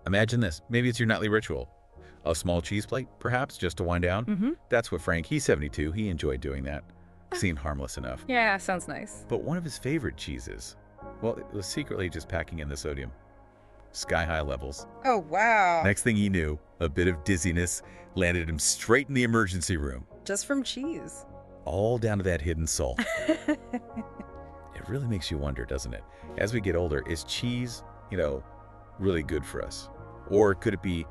Imagine this. Maybe it's your nightly ritual. A small cheese plate, perhaps, just to wind down. Mm-hmm. That's what Frank, he's 72, he enjoyed doing that. Seemed harmless enough. Yeah, sounds nice. But one of his favorite cheeses, well, it was secretly just packing in the sodium. Sky-high levels. Oh, wow. Next thing he knew, a bit of dizziness landed him straight in the emergency room. Just from cheese. All down to that hidden salt. It really makes you wonder, doesn't it? As we get older, is cheese, really good for us? Or could it be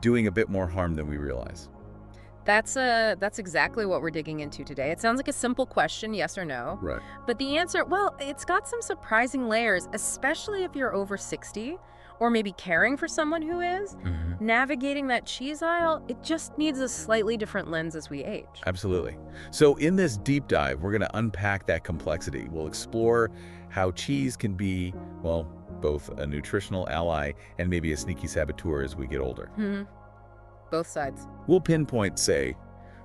doing a bit more harm than we realize? That's exactly what we're digging into today. It sounds like a simple question, yes or no. Right. But the answer, well, it's got some surprising layers, especially if you're over 60 or maybe caring for someone who is. Mm-hmm. Navigating that cheese aisle, it just needs a slightly different lens as we age. Absolutely. So in this deep dive, we're going to unpack that complexity. We'll explore how cheese can be, well, both a nutritional ally and maybe a sneaky saboteur as we get older. Mm-hmm. Both sides. We'll pinpoint, say,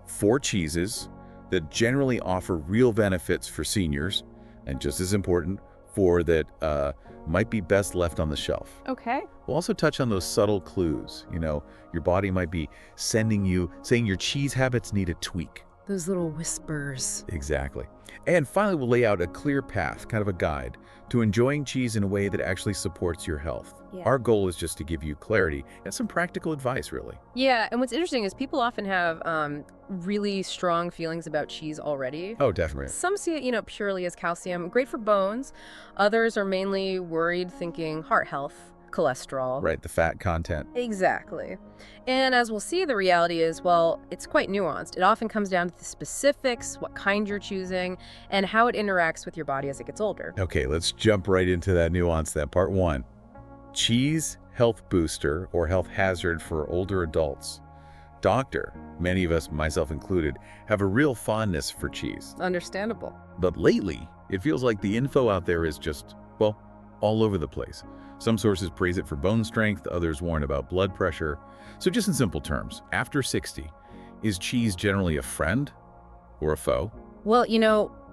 4 cheeses that generally offer real benefits for seniors, and just as important, 4 that might be best left on the shelf. Okay. We'll also touch on those subtle clues. Your body might be saying your cheese habits need a tweak. Those little whispers. Exactly. And finally, we'll lay out a clear path, kind of a guide, to enjoying cheese in a way that actually supports your health. Yeah. Our goal is just to give you clarity and some practical advice, really. Yeah, and what's interesting is people often have really strong feelings about cheese already. Oh, definitely. Some see it, purely as calcium, great for bones. Others are mainly worried, thinking heart health, cholesterol. Right, the fat content. Exactly. And as we'll see, the reality is, well, it's quite nuanced. It often comes down to the specifics, what kind you're choosing, and how it interacts with your body as it gets older. Okay, let's jump right into that nuance then. Part 1. Cheese health booster or health hazard for older adults. Doctor, many of us, myself included, have a real fondness for cheese. Understandable. But lately, it feels like the info out there is just, well, all over the place. Some sources praise it for bone strength, others warn about blood pressure. So just in simple terms, after 60, is cheese generally a friend or a foe? Well,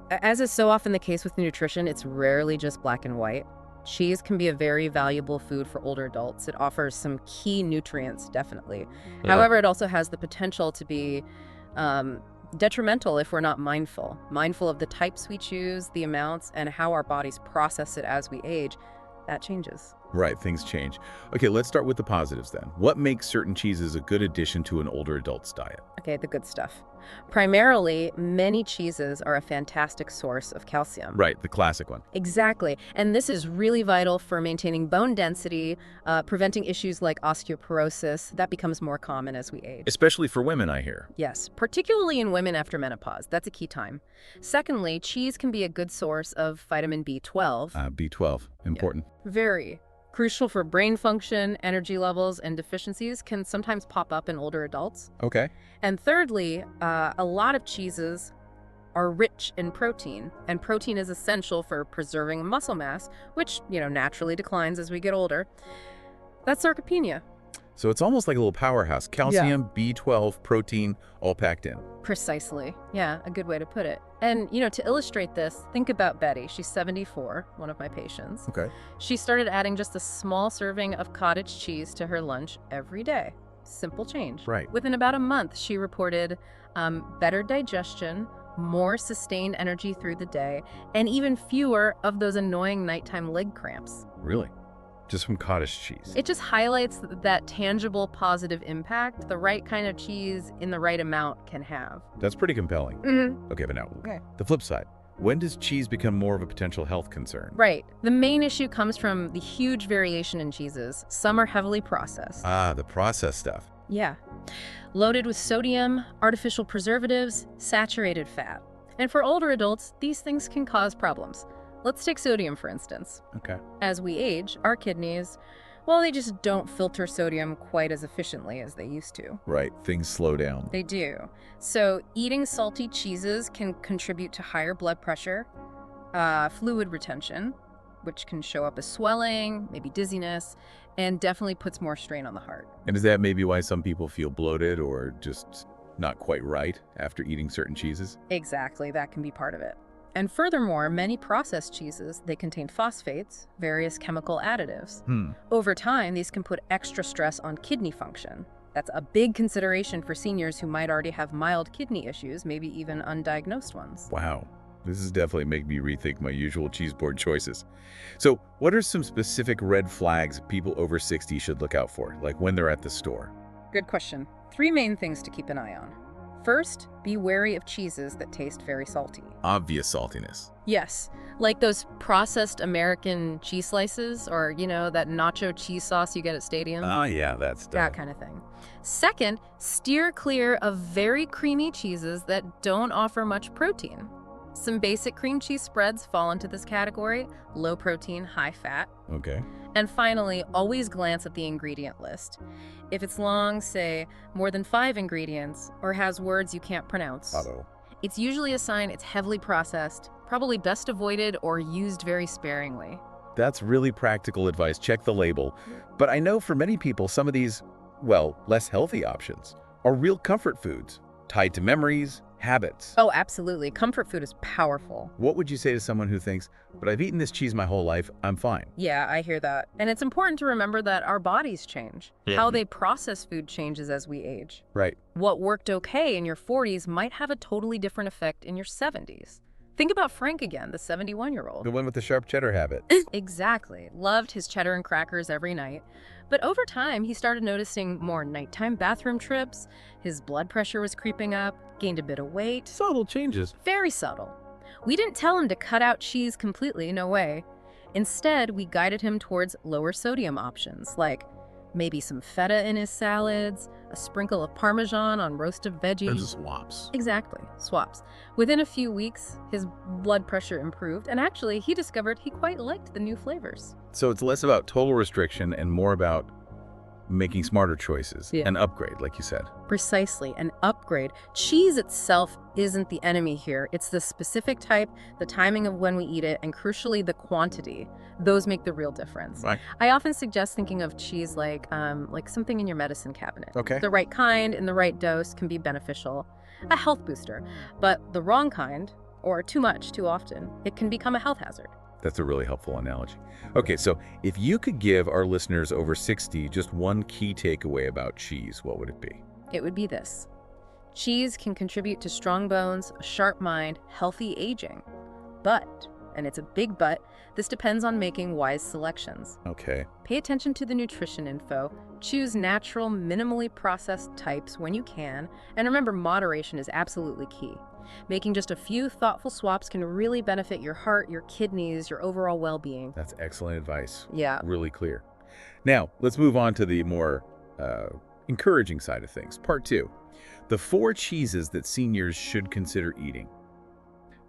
as is so often the case with nutrition, it's rarely just black and white. Cheese can be a very valuable food for older adults. It offers some key nutrients, definitely. Yeah. However, it also has the potential to be detrimental if we're not mindful of the types we choose, the amounts, and how our bodies process it as we age. That changes. Right, things change. Okay, let's start with the positives then. What makes certain cheeses a good addition to an older adult's diet? Okay, the good stuff. Primarily, many cheeses are a fantastic source of calcium. Right, the classic one. Exactly. And this is really vital for maintaining bone density, preventing issues like osteoporosis. That becomes more common as we age. Especially for women, I hear. Yes, particularly in women after menopause. That's a key time. Secondly, cheese can be a good source of vitamin B12. B12, important. Yeah. Very. Crucial for brain function, energy levels, and deficiencies can sometimes pop up in older adults. Okay. And thirdly, a lot of cheeses are rich in protein, and protein is essential for preserving muscle mass, which, naturally declines as we get older. That's sarcopenia. So it's almost like a little powerhouse. Calcium, B12, protein, all packed in. Precisely. Yeah, a good way to put it. And, to illustrate this, think about Betty. She's 74, one of my patients. Okay. She started adding just a small serving of cottage cheese to her lunch every day. Simple change. Right. Within about a month, she reported better digestion, more sustained energy through the day, and even fewer of those annoying nighttime leg cramps. Really? Just from cottage cheese? It just highlights that tangible positive impact the right kind of cheese in the right amount can have. That's pretty compelling. Mm-hmm. Okay, but now, Okay. The flip side. When does cheese become more of a potential health concern? Right. The main issue comes from the huge variation in cheeses. Some are heavily processed. The processed stuff. Yeah. Loaded with sodium, artificial preservatives, saturated fat. And for older adults, these things can cause problems. Let's take sodium, for instance. Okay. As we age, our kidneys, well, they just don't filter sodium quite as efficiently as they used to. Right, things slow down. They do. So eating salty cheeses can contribute to higher blood pressure, fluid retention, which can show up as swelling, maybe dizziness, and definitely puts more strain on the heart. And is that maybe why some people feel bloated or just not quite right after eating certain cheeses? Exactly, that can be part of it. And furthermore, many processed cheeses, they contain phosphates, various chemical additives. Over time, these can put extra stress on kidney function. That's a big consideration for seniors who might already have mild kidney issues, maybe even undiagnosed ones. Wow. This is definitely making me rethink my usual cheese board choices. So what are some specific red flags people over 60 should look out for, like when they're at the store? Good question. 3 main things to keep an eye on. First, be wary of cheeses that taste very salty. Obvious saltiness. Yes, like those processed American cheese slices or, that nacho cheese sauce you get at stadiums. Oh, yeah, that's That kind of thing. Second, steer clear of very creamy cheeses that don't offer much protein. Some basic cream cheese spreads fall into this category: low protein, high fat. Okay. And finally, always glance at the ingredient list. If it's long, say, more than 5 ingredients, or has words you can't pronounce, it's usually a sign it's heavily processed, probably best avoided or used very sparingly. That's really practical advice. Check the label. But I know for many people, some of these, well, less healthy options are real comfort foods, tied to memories, habits. Oh, absolutely. Comfort food is powerful. What would you say to someone who thinks, but I've eaten this cheese my whole life, I'm fine? Yeah, I hear that. And it's important to remember that our bodies change. How they process food changes as we age. Right. What worked okay in your 40s might have a totally different effect in your 70s. Think about Frank again, the 71-year-old. The one with the sharp cheddar habit. Exactly. Loved his cheddar and crackers every night. But over time, he started noticing more nighttime bathroom trips, his blood pressure was creeping up, gained a bit of weight. Subtle changes. Very subtle. We didn't tell him to cut out cheese completely, no way. Instead, we guided him towards lower sodium options, like maybe some feta in his salads, a sprinkle of Parmesan on roasted veggies. There's swaps. Exactly, swaps. Within a few weeks, his blood pressure improved, and actually, he discovered he quite liked the new flavors. So it's less about total restriction and more about making smarter choices. Yeah. An upgrade, like you said. Precisely, an upgrade. Cheese itself isn't the enemy here. It's the specific type, the timing of when we eat it, and crucially, the quantity. Those make the real difference. Right. I often suggest thinking of cheese like something in your medicine cabinet. Okay. The right kind in the right dose can be beneficial, a health booster. But the wrong kind, or too much too often, it can become a health hazard. That's a really helpful analogy. Okay, so if you could give our listeners over 60 just one key takeaway about cheese, what would it be? It would be this. Cheese can contribute to strong bones, a sharp mind, healthy aging. But, and it's a big but, this depends on making wise selections. Okay. Pay attention to the nutrition info, choose natural, minimally processed types when you can, and remember moderation is absolutely key. Making just a few thoughtful swaps can really benefit your heart, your kidneys, your overall well-being. That's excellent advice. Yeah. Really clear. Now, let's move on to the more encouraging side of things. Part 2, the 4 cheeses that seniors should consider eating.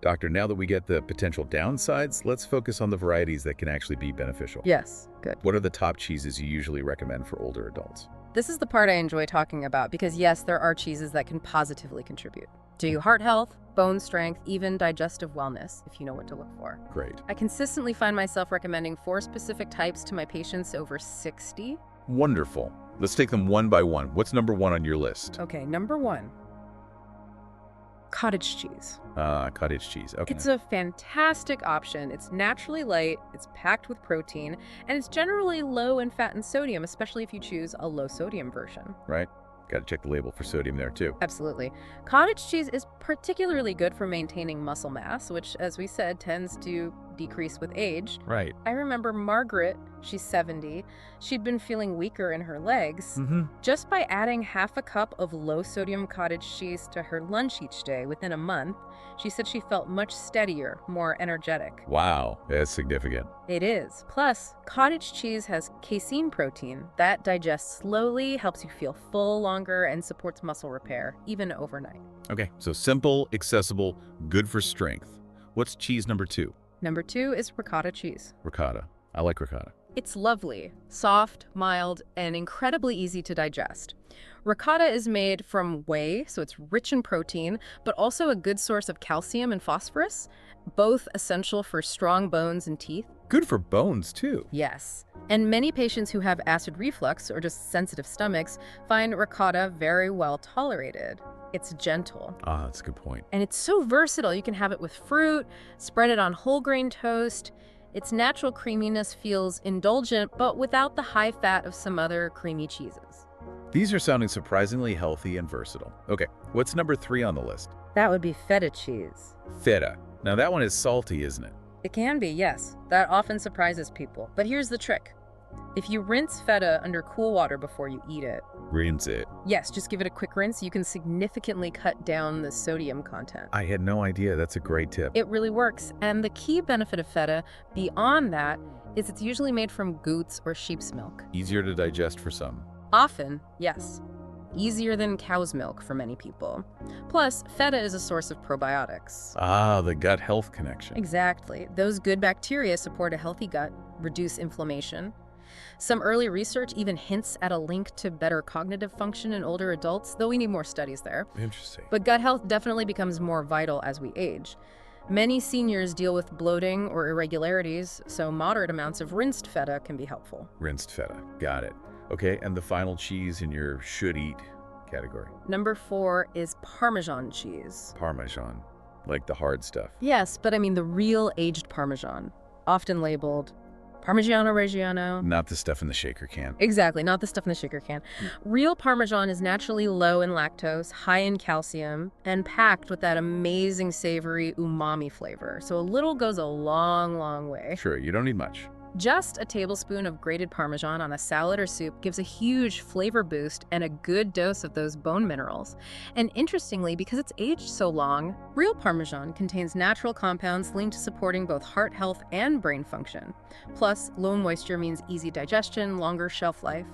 Doctor, now that we get the potential downsides, let's focus on the varieties that can actually be beneficial. Yes, good. What are the top cheeses you usually recommend for older adults? This is the part I enjoy talking about because yes, there are cheeses that can positively contribute to your heart health, bone strength, even digestive wellness, if you know what to look for. Great. I consistently find myself recommending 4 specific types to my patients over 60. Wonderful. Let's take them one by one. What's number 1 on your list? Okay, number 1. Cottage cheese. Cottage cheese. Okay. It's a fantastic option. It's naturally light, it's packed with protein, and it's generally low in fat and sodium, especially if you choose a low sodium version. Right. Got to check the label for sodium there too. Absolutely. Cottage cheese is particularly good for maintaining muscle mass, which, as we said, tends to decrease with age. Right. I remember Margaret, she's 70, she'd been feeling weaker in her legs. Just by adding half a cup of low-sodium cottage cheese to her lunch each day within a month, she said she felt much steadier, more energetic. Wow, that's significant. It is. Plus, cottage cheese has casein protein that digests slowly, helps you feel full longer, and supports muscle repair, even overnight. Okay, so simple, accessible, good for strength. What's cheese number 2? Number 2 is ricotta cheese. Ricotta. I like ricotta. It's lovely, soft, mild, and incredibly easy to digest. Ricotta is made from whey, so it's rich in protein, but also a good source of calcium and phosphorus, both essential for strong bones and teeth. Good for bones, too. Yes. And many patients who have acid reflux or just sensitive stomachs find ricotta very well tolerated. It's gentle. Ah, that's a good point. And it's so versatile. You can have it with fruit, spread it on whole grain toast. Its natural creaminess feels indulgent, but without the high fat of some other creamy cheeses. These are sounding surprisingly healthy and versatile. Okay, what's number 3 on the list? That would be feta cheese. Feta. Now that one is salty, isn't it? It can be, yes. That often surprises people. But here's the trick. If you rinse feta under cool water before you eat it, Rinse it. yes, just give it a quick rinse, you can significantly cut down the sodium content. I had no idea. That's a great tip. It really works. And the key benefit of feta, beyond that, is it's usually made from goat's or sheep's milk. Easier to digest for some. Often, yes. Easier than cow's milk for many people. Plus, feta is a source of probiotics. Ah, the gut health connection. Exactly. Those good bacteria support a healthy gut, reduce inflammation. Some early research even hints at a link to better cognitive function in older adults, though we need more studies there. Interesting. But gut health definitely becomes more vital as we age. Many seniors deal with bloating or irregularities, so moderate amounts of rinsed feta can be helpful. Rinsed feta. Got it. Okay, and the final cheese in your should-eat category. Number 4 is Parmesan cheese. Parmesan. Like the hard stuff. Yes, but I mean the real aged Parmesan, often labeled Parmigiano Reggiano. Not the stuff in the shaker can. Exactly, not the stuff in the shaker can. Real Parmesan is naturally low in lactose, high in calcium, and packed with that amazing savory umami flavor. So a little goes a long, long way. Sure, you don't need much. Just a tablespoon of grated Parmesan on a salad or soup gives a huge flavor boost and a good dose of those bone minerals. And interestingly, because it's aged so long, real Parmesan contains natural compounds linked to supporting both heart health and brain function. Plus, low moisture means easy digestion, longer shelf life.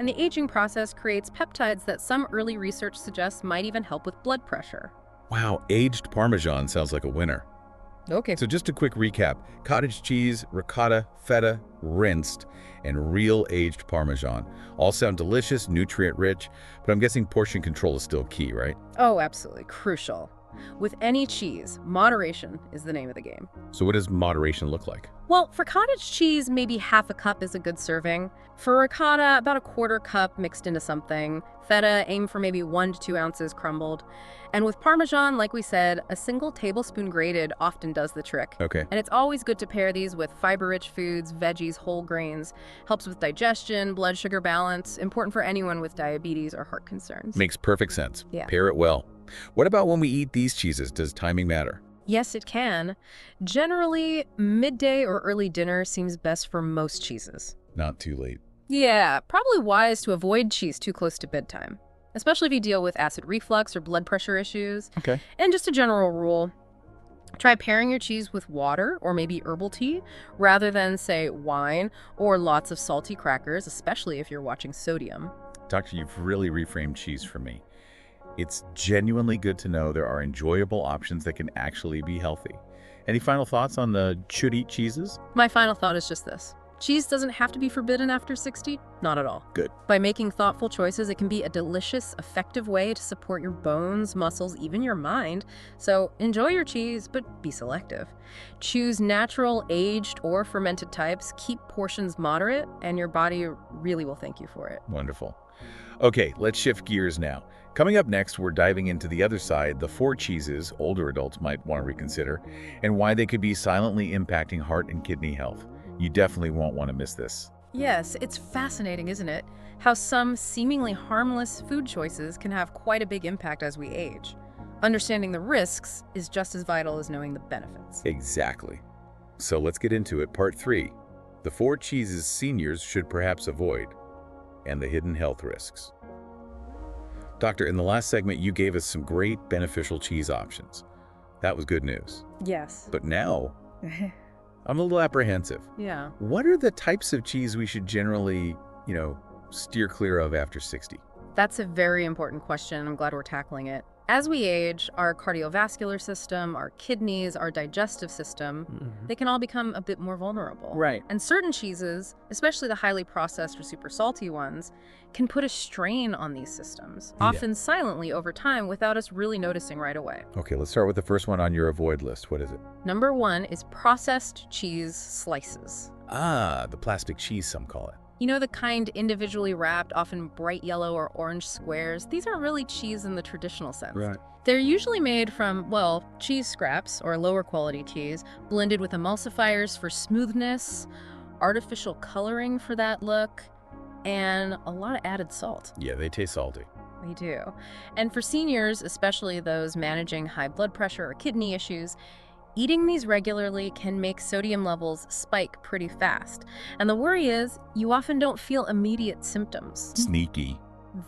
And the aging process creates peptides that some early research suggests might even help with blood pressure. Wow, aged Parmesan sounds like a winner. Okay. So just a quick recap. Cottage cheese, ricotta, feta, rinsed, and real aged Parmesan. All sound delicious, nutrient-rich, but I'm guessing portion control is still key, right? Oh, absolutely. Crucial. With any cheese, moderation is the name of the game. So what does moderation look like? Well, for cottage cheese, maybe half a cup is a good serving. For ricotta, about a quarter cup mixed into something. Feta, aim for maybe 1 to 2 ounces crumbled. And with Parmesan, like we said, a single tablespoon grated often does the trick. Okay. And it's always good to pair these with fiber-rich foods, veggies, whole grains. Helps with digestion, blood sugar balance, important for anyone with diabetes or heart concerns. Makes perfect sense. Yeah. Pair it well. What about when we eat these cheeses? Does timing matter? Yes, it can. Generally, midday or early dinner seems best for most cheeses. Not too late. Yeah, probably wise to avoid cheese too close to bedtime, especially if you deal with acid reflux or blood pressure issues. Okay. And just a general rule, try pairing your cheese with water or maybe herbal tea rather than, say, wine or lots of salty crackers, especially if you're watching sodium. Doctor, you've really reframed cheese for me. It's genuinely good to know there are enjoyable options that can actually be healthy. Any final thoughts on the should-eat cheeses? My final thought is just this. Cheese doesn't have to be forbidden after 60, not at all. Good. By making thoughtful choices, it can be a delicious, effective way to support your bones, muscles, even your mind. So enjoy your cheese, but be selective. Choose natural, aged, or fermented types. Keep portions moderate, and your body really will thank you for it. Wonderful. Okay, let's shift gears now. Coming up next, we're diving into the other side, the 4 cheeses older adults might want to reconsider, and why they could be silently impacting heart and kidney health. You definitely won't want to miss this. Yes, it's fascinating, isn't it? How some seemingly harmless food choices can have quite a big impact as we age. Understanding the risks is just as vital as knowing the benefits. Exactly. So let's get into it. Part 3. The 4 cheeses seniors should perhaps avoid, and the hidden health risks. Doctor, in the last segment, you gave us some great beneficial cheese options. That was good news. Yes. But now, I'm a little apprehensive. Yeah. What are the types of cheese we should generally, steer clear of after 60? That's a very important question. I'm glad we're tackling it. As we age, our cardiovascular system, our kidneys, our digestive system, they can all become a bit more vulnerable. Right. And certain cheeses, especially the highly processed or super salty ones, can put a strain on these systems, often silently over time without us really noticing right away. Okay, let's start with the first one on your avoid list. What is it? Number 1 is processed cheese slices. Ah, the plastic cheese, some call it. You know, the kind individually wrapped, often bright yellow or orange squares? These aren't really cheese in the traditional sense. Right. They're usually made from, well, cheese scraps or lower quality cheese, blended with emulsifiers for smoothness, artificial coloring for that look, and a lot of added salt. Yeah, they taste salty. They do. And for seniors, especially those managing high blood pressure or kidney issues, eating these regularly can make sodium levels spike pretty fast. And the worry is, you often don't feel immediate symptoms. Sneaky.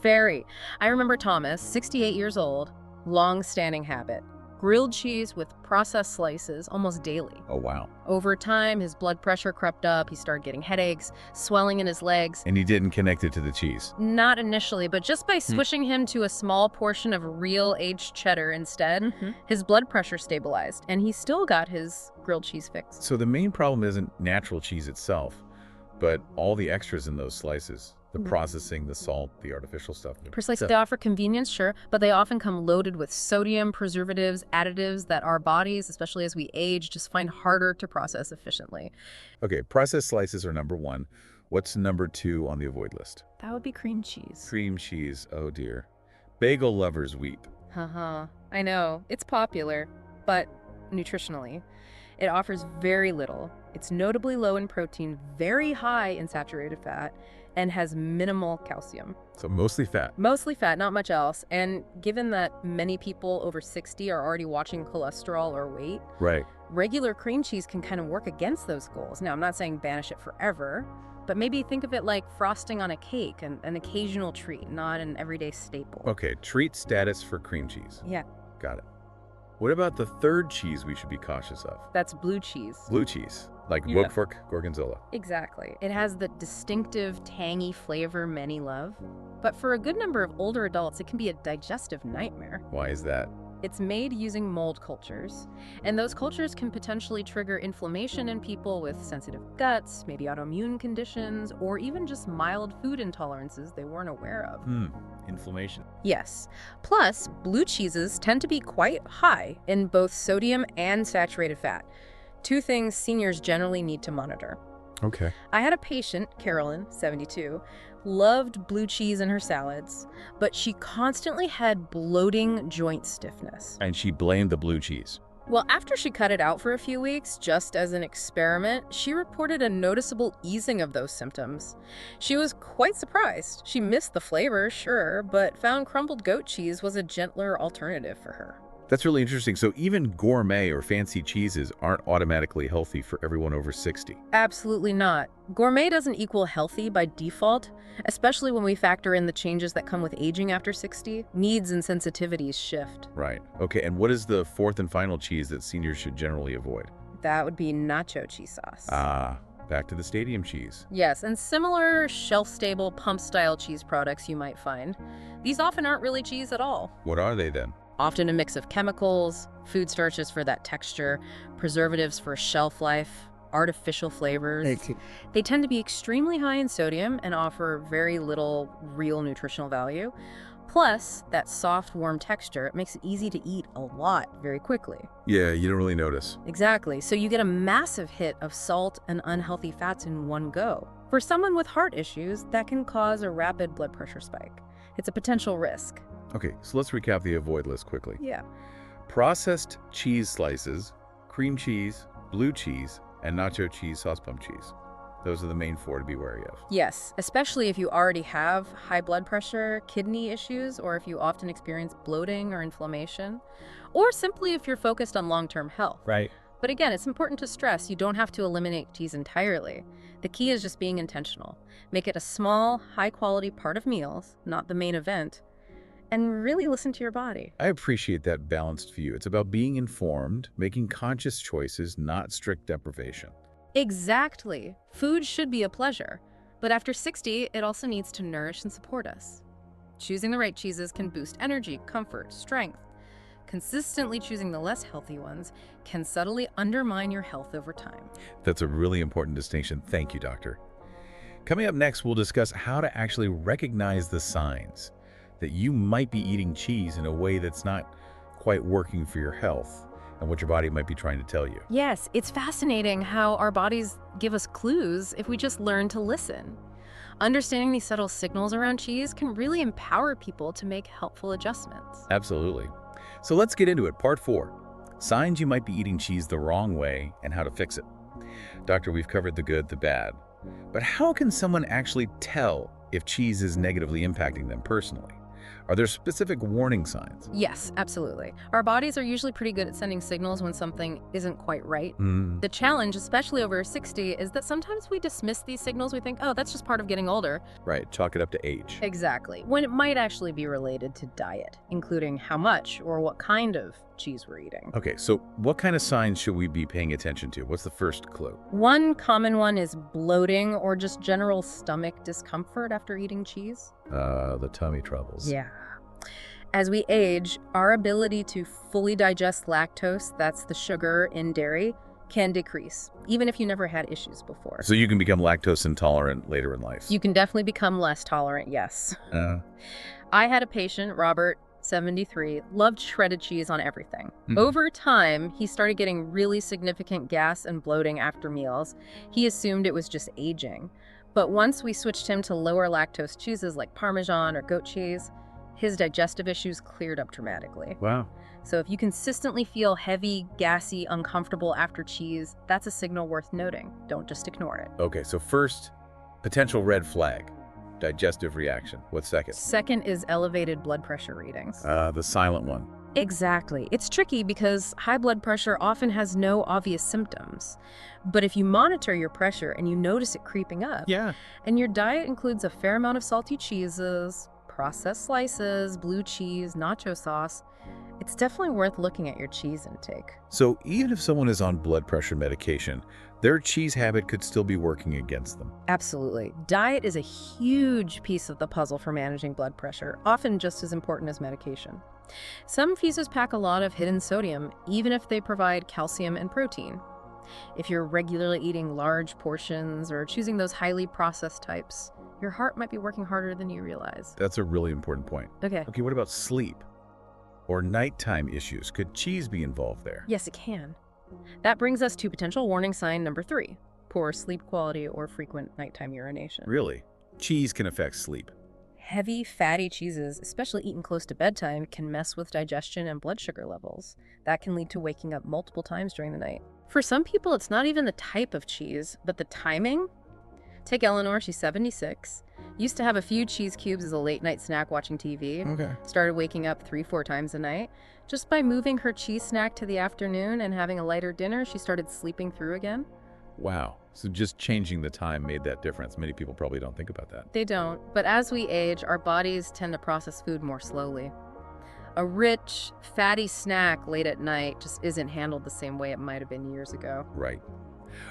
Very. I remember Thomas, 68 years old, long-standing habit. Grilled cheese with processed slices almost daily. Oh, wow. Over time, his blood pressure crept up, he started getting headaches, swelling in his legs. And he didn't connect it to the cheese. Not initially, but just by switching him to a small portion of real aged cheddar instead, his blood pressure stabilized, and he still got his grilled cheese fix. So the main problem isn't natural cheese itself, but all the extras in those slices. The processing, the salt, the artificial stuff. Precisely. They offer convenience, sure, but they often come loaded with sodium, preservatives, additives that our bodies, especially as we age, just find harder to process efficiently. Okay, processed slices are number one. What's number two on the avoid list? That would be cream cheese. Cream cheese, oh dear. Bagel lovers weep. Haha, I know. It's popular, but nutritionally, it offers very little. It's notably low in protein, very high in saturated fat, and has minimal calcium. So mostly fat. Mostly fat, not much else. And given that many people over 60 are already watching cholesterol or weight, Right. regular cream cheese can kind of work against those goals. Now, I'm not saying banish it forever, but maybe think of it like frosting on a cake, an occasional treat, not an everyday staple. Okay, treat status for cream cheese. Yeah, Got it. What about the third cheese we should be cautious of? that's blue cheese. Blue cheese, like Yeah. Roquefort, Gorgonzola. Exactly. It has the distinctive, tangy flavor many love. But for a good number of older adults, it can be a digestive nightmare. Why is that? It's made using mold cultures, and those cultures can potentially trigger inflammation in people with sensitive guts, maybe autoimmune conditions, or even just mild food intolerances they weren't aware of. Inflammation. Yes. Plus, blue cheeses tend to be quite high in both sodium and saturated fat, two things seniors generally need to monitor. Okay. I had a patient, Carolyn, 72, loved blue cheese in her salads, but she constantly had bloating joint stiffness. And she blamed the blue cheese. Well, after she cut it out for a few weeks, just as an experiment, she reported a noticeable easing of those symptoms. She was quite surprised. She missed the flavor, sure, but found crumbled goat cheese was a gentler alternative for her. That's really interesting. So even gourmet or fancy cheeses aren't automatically healthy for everyone over 60. Absolutely not. Gourmet doesn't equal healthy by default, especially when we factor in the changes that come with aging after 60. Needs and sensitivities shift. Right. Okay, and what is the fourth and final cheese that seniors should generally avoid? That would be nacho cheese sauce. Back to the stadium cheese. Yes, and similar shelf-stable pump-style cheese products you might find. These often aren't really cheese at all. What are they then? Often a mix of chemicals, food starches for that texture, preservatives for shelf life, artificial flavors. They tend to be extremely high in sodium and offer very little real nutritional value. Plus, that soft, warm texture makes it easy to eat a lot very quickly. Yeah, you don't really notice. Exactly. So you get a massive hit of salt and unhealthy fats in one go. For someone with heart issues, that can cause a rapid blood pressure spike. It's a potential risk. Okay, so let's recap the avoid list quickly. Yeah. Processed cheese slices, cream cheese, blue cheese, and nacho cheese sauce pump cheese. Those are the main four to be wary of. Yes, especially if you already have high blood pressure, kidney issues, or if you often experience bloating or inflammation, or simply if you're focused on long-term health. Right. But again, it's important to stress you don't have to eliminate cheese entirely. The key is just being intentional. Make it a small, high-quality part of meals, not the main event, and really listen to your body. I appreciate that balanced view. It's about being informed, making conscious choices, not strict deprivation. Exactly. Food should be a pleasure, but after 60, it also needs to nourish and support us. Choosing the right cheeses can boost energy, comfort, strength. Consistently choosing the less healthy ones can subtly undermine your health over time. That's a really important distinction. Thank you, doctor. Coming up next, we'll discuss how to actually recognize the signs that you might be eating cheese in a way that's not quite working for your health and what your body might be trying to tell you. Yes, it's fascinating how our bodies give us clues if we just learn to listen. Understanding these subtle signals around cheese can really empower people to make helpful adjustments. Absolutely. So let's get into it. Part 4. Signs you might be eating cheese the wrong way and how to fix it. Doctor, we've covered the good, the bad. But how can someone actually tell if cheese is negatively impacting them personally? Are there specific warning signs? Yes, absolutely. Our bodies are usually pretty good at sending signals when something isn't quite right. The challenge, especially over 60, is that sometimes we dismiss these signals. We think, oh, that's just part of getting older. Right, chalk it up to age. Exactly. When it might actually be related to diet, including how much or what kind of cheese we're eating. Okay, so what kind of signs should we be paying attention to? What's the first clue? One common one is bloating or just general stomach discomfort after eating cheese. The tummy troubles. Yeah. As we age, our ability to fully digest lactose, that's the sugar in dairy, can decrease, even if you never had issues before. So you can become lactose intolerant later in life. You can definitely become less tolerant, yes. I had a patient, Robert, 73, loved shredded cheese on everything. Over time, he started getting really significant gas and bloating after meals. He assumed it was just aging. But once we switched him to lower lactose cheeses like Parmesan or goat cheese, his digestive issues cleared up dramatically. Wow. So if you consistently feel heavy, gassy, uncomfortable after cheese, that's a signal worth noting. Don't just ignore it. Okay, so first, potential red flag, digestive reaction. What's second? Second is elevated blood pressure readings. The silent one. Exactly. It's tricky because high blood pressure often has no obvious symptoms. But if you monitor your pressure and you notice it creeping up, and your diet includes a fair amount of salty cheeses, processed slices, blue cheese, nacho sauce, it's definitely worth looking at your cheese intake. So even if someone is on blood pressure medication, their cheese habit could still be working against them. Absolutely. Diet is a huge piece of the puzzle for managing blood pressure, often just as important as medication. Some fuses pack a lot of hidden sodium, even if they provide calcium and protein. If you're regularly eating large portions or choosing those highly processed types, your heart might be working harder than you realize. That's a really important point. Okay, what about sleep or nighttime issues? Could cheese be involved there? yes, it can. That brings us to potential warning sign number 3, poor sleep quality or frequent nighttime urination. Really? Cheese can affect sleep. Heavy, fatty cheeses, especially eaten close to bedtime, can mess with digestion and blood sugar levels. That can lead to waking up multiple times during the night. For some people, it's not even the type of cheese, but the timing. Take Eleanor, she's 76. Used to have a few cheese cubes as a late-night snack watching TV. Okay. Started waking up 3-4 times a night. Just by moving her cheese snack to the afternoon and having a lighter dinner, she started sleeping through again. Wow. So just changing the time made that difference. Many people probably don't think about that. They don't, but as we age, our bodies tend to process food more slowly. A rich, fatty snack late at night just isn't handled the same way it might have been years ago. Right.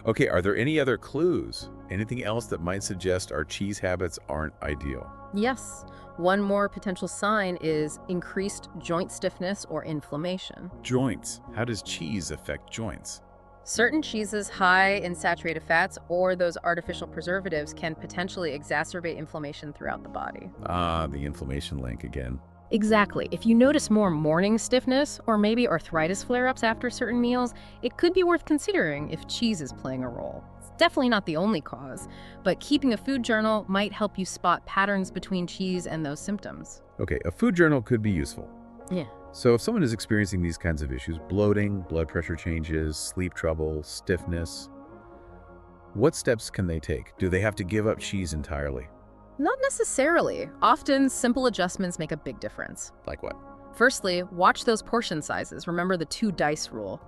Okay, are there any other clues? Anything else that might suggest our cheese habits aren't ideal? Yes. One more potential sign is increased joint stiffness or inflammation. Joints. How does cheese affect joints? Certain cheeses high in saturated fats or those artificial preservatives can potentially exacerbate inflammation throughout the body. The inflammation link again. Exactly. If you notice more morning stiffness or maybe arthritis flare-ups after certain meals, it could be worth considering if cheese is playing a role. It's definitely not the only cause, but keeping a food journal might help you spot patterns between cheese and those symptoms. Okay, a food journal could be useful. Yeah. So if someone is experiencing these kinds of issues, bloating, blood pressure changes, sleep trouble, stiffness, what steps can they take? Do they have to give up cheese entirely? Not necessarily. Often, simple adjustments make a big difference. Like what? Firstly, watch those portion sizes. Remember the 2 dice rule,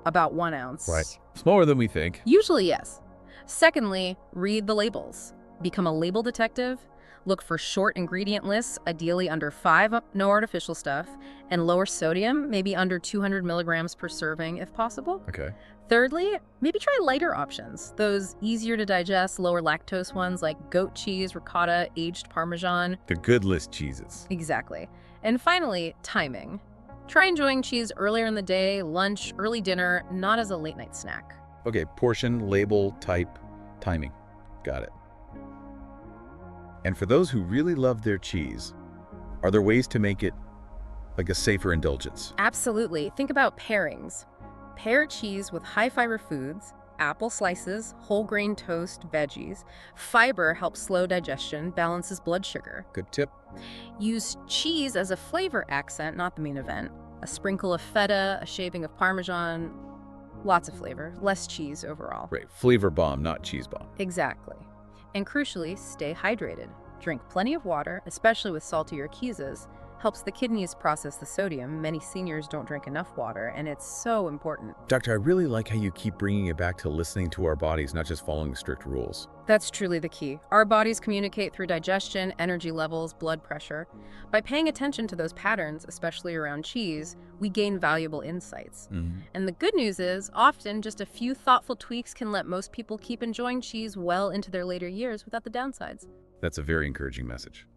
about 1 ounce. Right. Smaller than we think. Usually, yes. Secondly, read the labels. Become a label detective. Look for short ingredient lists, ideally under 5, no artificial stuff, and lower sodium, maybe under 200 milligrams per serving if possible. Okay. Thirdly, maybe try lighter options. Those easier to digest, lower lactose ones like goat cheese, ricotta, aged Parmesan. The good list cheeses. Exactly. And finally, timing. Try enjoying cheese earlier in the day, lunch, early dinner, not as a late night snack. Okay, portion, label, type, timing. Got it. And for those who really love their cheese, are there ways to make it like a safer indulgence? Absolutely. Think about pairings. Pair cheese with high fiber foods, apple slices, whole grain toast, veggies. Fiber helps slow digestion, balances blood sugar. Good tip. Use cheese as a flavor accent, not the main event. A sprinkle of feta, a shaving of Parmesan, lots of flavor, less cheese overall. Right, flavor bomb, not cheese bomb. Exactly. And crucially, stay hydrated. Drink plenty of water, especially with saltier cheeses. Helps the kidneys process the sodium. Many seniors don't drink enough water, and it's so important. Doctor, I really like how you keep bringing it back to listening to our bodies, not just following strict rules. That's truly the key. Our bodies communicate through digestion, energy levels, blood pressure. By paying attention to those patterns, especially around cheese, we gain valuable insights. And the good news is, often just a few thoughtful tweaks can let most people keep enjoying cheese well into their later years without the downsides. That's a very encouraging message.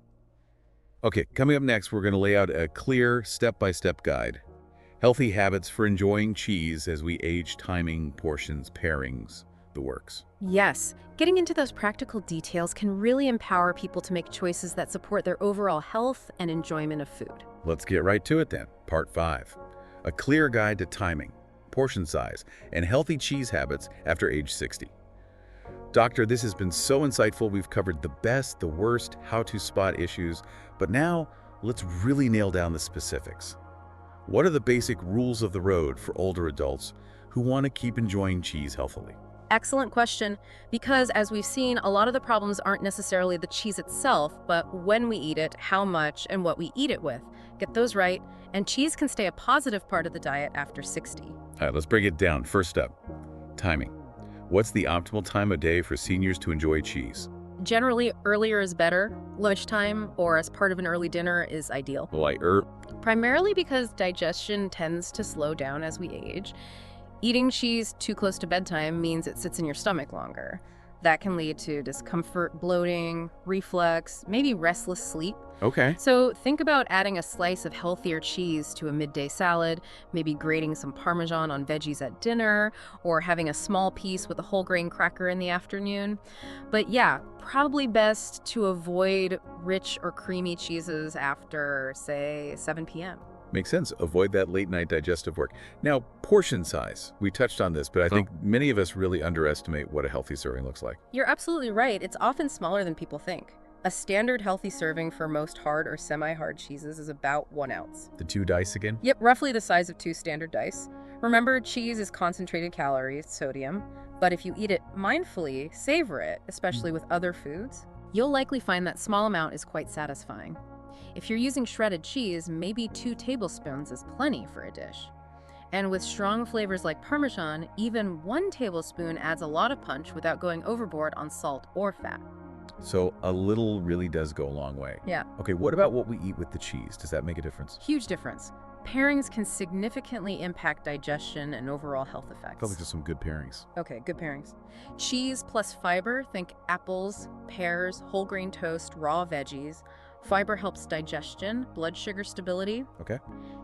Okay, coming up next, we're going to lay out a clear step-by-step guide. Healthy habits for enjoying cheese as we age, timing, portions, pairings, the works. Yes, getting into those practical details can really empower people to make choices that support their overall health and enjoyment of food. Let's get right to it then. Part 5. A clear guide to timing, portion size, and healthy cheese habits after age 60. Doctor, this has been so insightful. We've covered the best, the worst, how to spot issues, but now let's really nail down the specifics. What are the basic rules of the road for older adults who want to keep enjoying cheese healthily? Excellent question, because as we've seen, a lot of the problems aren't necessarily the cheese itself, but when we eat it, how much, and what we eat it with. Get those right, and cheese can stay a positive part of the diet after 60. All right, let's break it down. First up, timing. What's the optimal time of day for seniors to enjoy cheese? Generally, earlier is better. Lunchtime or as part of an early dinner is ideal. Primarily because digestion tends to slow down as we age. Eating cheese too close to bedtime means it sits in your stomach longer. That can lead to discomfort, bloating, reflux, maybe restless sleep. Okay. So think about adding a slice of healthier cheese to a midday salad, maybe grating some Parmesan on veggies at dinner, or having a small piece with a whole grain cracker in the afternoon. But yeah, probably best to avoid rich or creamy cheeses after, say, 7 p.m. Makes sense. Avoid that late night digestive work. Now, portion size. We touched on this, but I think many of us really underestimate what a healthy serving looks like. You're absolutely right. It's often smaller than people think. A standard healthy serving for most hard or semi-hard cheeses is about 1 ounce. The 2 dice again? Yep, roughly the size of 2 standard dice. Remember, cheese is concentrated calories, sodium, but if you eat it mindfully, savor it, especially with other foods, you'll likely find that small amount is quite satisfying. If you're using shredded cheese, maybe 2 tablespoons is plenty for a dish. And with strong flavors like Parmesan, even 1 tablespoon adds a lot of punch without going overboard on salt or fat. So a little really does go a long way. Yeah. Okay, what about what we eat with the cheese? Does that make a difference? Huge difference. Pairings can significantly impact digestion and overall health I effects. felt like there's some good pairings. Okay, good pairings. Cheese plus fiber, think apples, pears, whole grain toast, raw veggies. Fiber helps digestion, blood sugar stability. Okay.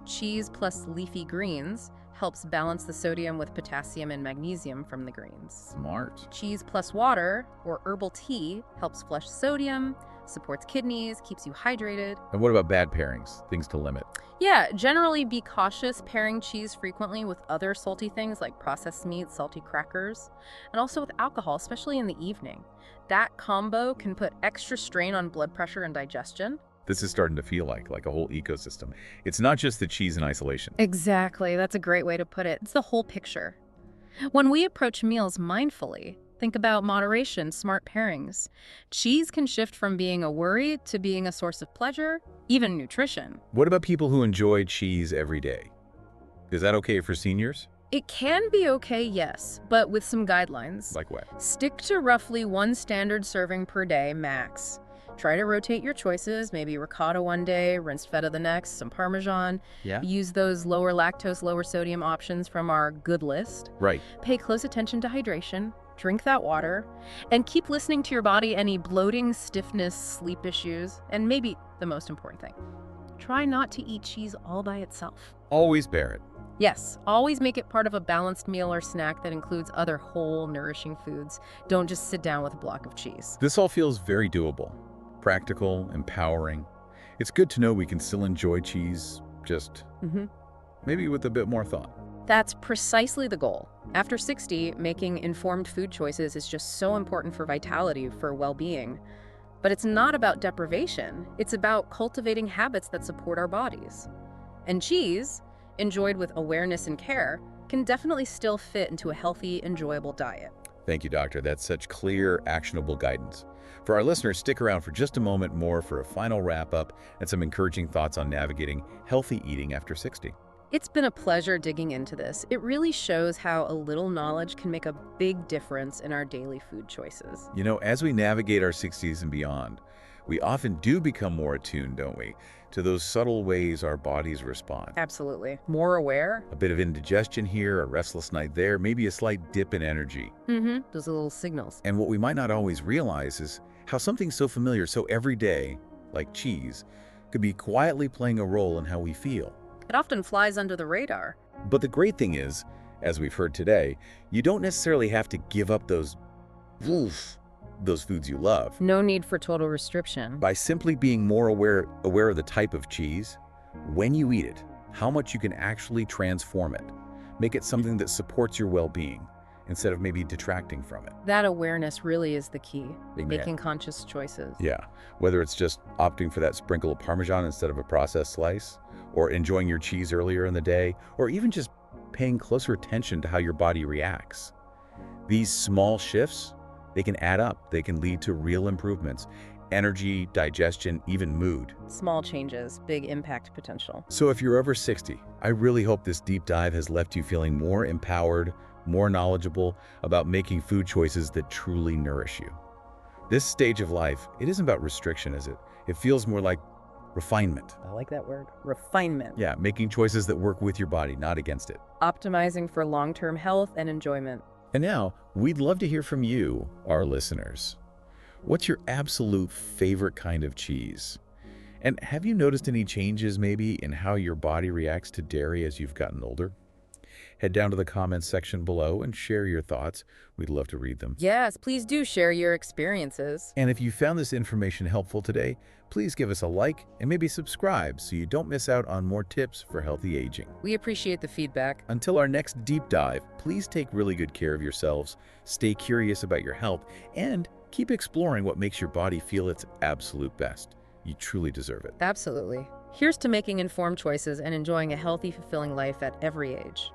Cheese plus leafy greens helps balance the sodium with potassium and magnesium from the greens. Smart. Cheese plus water, or herbal tea, helps flush sodium, supports kidneys, keeps you hydrated. And what about bad pairings? Things to limit? Yeah, generally be cautious pairing cheese frequently with other salty things like processed meats, salty crackers, and also with alcohol, especially in the evening. That combo can put extra strain on blood pressure and digestion. This is starting to feel like a whole ecosystem. It's not just the cheese in isolation. Exactly, that's a great way to put it. It's the whole picture. When we approach meals mindfully, think about moderation, smart pairings. Cheese can shift from being a worry to being a source of pleasure, even nutrition. What about people who enjoy cheese every day? Is that okay for seniors? It can be okay, yes, but with some guidelines. Like what? Stick to roughly 1 standard serving per day, max. Try to rotate your choices, maybe ricotta one day, rinsed feta the next, some Parmesan. Yeah. Use those lower lactose, lower sodium options from our good list. Right. Pay close attention to hydration, drink that water, and keep listening to your body, any bloating, stiffness, sleep issues, and maybe the most important thing, try not to eat cheese all by itself. Always bear it. Yes, always make it part of a balanced meal or snack that includes other whole, nourishing foods. Don't just sit down with a block of cheese. This all feels very doable, practical, empowering. It's good to know we can still enjoy cheese, just maybe with a bit more thought. That's precisely the goal. After 60, making informed food choices is just so important for vitality, for well-being. But it's not about deprivation. It's about cultivating habits that support our bodies. And cheese, enjoyed with awareness and care, can definitely still fit into a healthy, enjoyable diet. Thank you, doctor. That's such clear, actionable guidance. For our listeners, stick around for just a moment more for a final wrap-up and some encouraging thoughts on navigating healthy eating after 60. It's been a pleasure digging into this. It really shows how a little knowledge can make a big difference in our daily food choices. You know, as we navigate our 60s and beyond, we often do become more attuned, don't we, to those subtle ways our bodies respond. Absolutely. More aware? A bit of indigestion here, a restless night there, maybe a slight dip in energy. Those little signals. And what we might not always realize is how something so familiar, so everyday, like cheese, could be quietly playing a role in how we feel. It often flies under the radar. But the great thing is, as we've heard today, you don't necessarily have to give up those foods you love. No need for total restriction. By simply being more aware of the type of cheese, when you eat it, how much you can actually transform it. Make it something that supports your well-being instead of maybe detracting from it. That awareness really is the key, Amen. making conscious choices. Yeah, whether it's just opting for that sprinkle of Parmesan instead of a processed slice, or enjoying your cheese earlier in the day, or even just paying closer attention to how your body reacts. These small shifts, they can add up. They can lead to real improvements. Energy, digestion, even mood. Small changes, big impact potential. So if you're over 60, I really hope this deep dive has left you feeling more empowered, more knowledgeable about making food choices that truly nourish you. This stage of life, it isn't about restriction, is it? It feels more like refinement. I like that word. Refinement. Yeah, making choices that work with your body, not against it. Optimizing for long-term health and enjoyment. And now, we'd love to hear from you, our listeners. What's your absolute favorite kind of cheese? And have you noticed any changes maybe in how your body reacts to dairy as you've gotten older? Head down to the comments section below and share your thoughts. We'd love to read them. Yes, please do share your experiences. And if you found this information helpful today, please give us a like and maybe subscribe so you don't miss out on more tips for healthy aging. We appreciate the feedback. Until our next deep dive, please take really good care of yourselves, stay curious about your health, and keep exploring what makes your body feel its absolute best. You truly deserve it. Absolutely. Here's to making informed choices and enjoying a healthy, fulfilling life at every age.